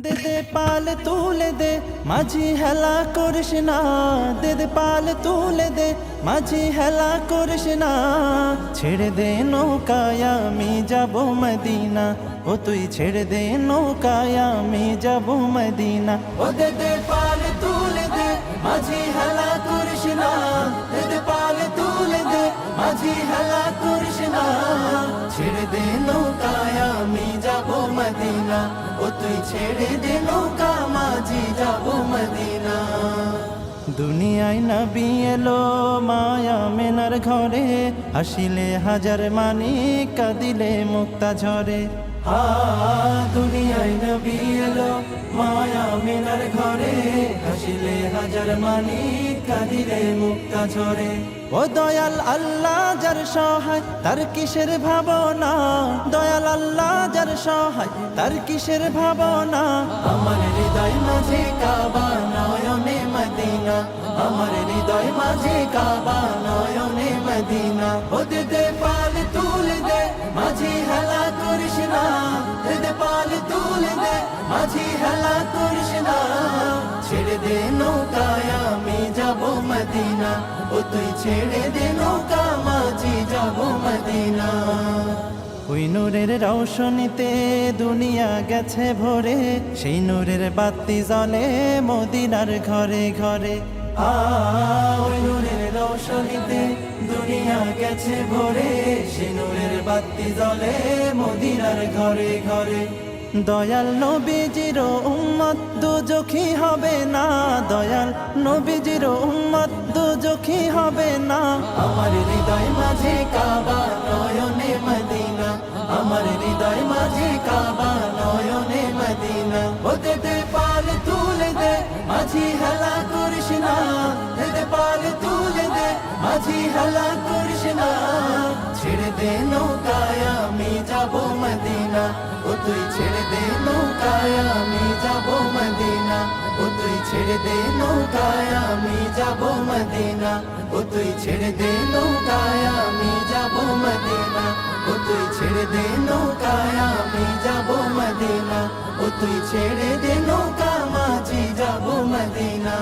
দে দে পাল তুলে দে মাঝি হেলা করিস না, দে দে পাল তুলে দে মাঝি হেলা করিস না। ছেড়ে দে নৌকায় আমি যাব মদিনা, ও তুই ছেড়ে দে নৌকায় আমি যাব মদিনা। ও দে দে পাল তুলে দে মাঝি হেলা করিস না, দে দে পাল তুলে দে মাঝি হেলা করিস না। ছেড়ে দে নৌকায় আমি যাব মদিনা, ও তুই ছেড়ে দে নৌকা মাঝি যাব মদিনা। দুনিয়ায় নবী এলো মায়া মেনার ঘরে, হাসিলে হাজার মানি কাঁদিলে মুক্তা ঝরে। দুনিয়ায় নবী এলো মায়া মেনার ঘরে, হাসিলে হাজার মানি কাঁদিলে মুক্তা ঝরে। ও দয়াল আল্লাহ যার সহায় তার কিসের ভাবনা, দয়াল আল্লাহ যার সহায় তার কিসের ভাবনা। আমার হৃদয় মাঝে কাবা নয়নে মদিনা, আমার হৃদয় মাঝে কাবা নয়নে মদিনা। ও দে দে পাল তুলে দে মাঝি হেলা করিস না, দে দে পাল তুলে দে মাঝি হেলা করিস না। ছেড়ে দে নৌকায় আমি যাব মদিনা, ও তুই ছেড়ে দে নৌকা মাঝি যাব মদিনা। ওই নূরের রৌশনীতে দুনিয়া গেছে ভরে, সেই নূরের বাতি জ্বলে মদিনার ঘরে ঘরে। ওই নূরের রৌশনীতে দুনিয়া গেছে ভরে, সেই নূরের বাতি জ্বলে মদিনার ঘরে ঘরে। দয়াল নবীজির উম্মত দুজখী হবে না, দয়াল নবীজির উম্মত দুজখী হবে না। আমার হৃদয় মাঝে কাবা নয়নে মদিনা, আমার হৃদয় মাঝে কাবা নয়নে মদিনা। ও দে দে পাল তুলে দে মাঝি হেলা করিস না, দে দে পাল তুলে দে মাঝি হেলা করিস না। ছেড়ে দে নৌকায় আমি যাব মদিনা, ও তুই ছেড়ে দে নৌকায় আমি যাব মদিনা, ও তুই ছেড়ে দে নৌকায় আমি যাব মদিনা, ও তুই ছেড়ে দে নৌকায় আমি যাব মদিনা, ও তুই ছেড়ে দে নৌকায় আমি যাব মদিনা, ও তুই ছেড়ে দে নৌকা মাঝি যাব মদিনা।